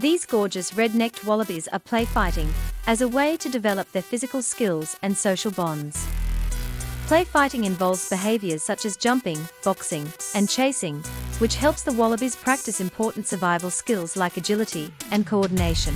These gorgeous red-necked wallabies are play fighting as a way to develop their physical skills and social bonds. Play fighting involves behaviors such as jumping, boxing, and chasing, which helps the wallabies practice important survival skills like agility and coordination.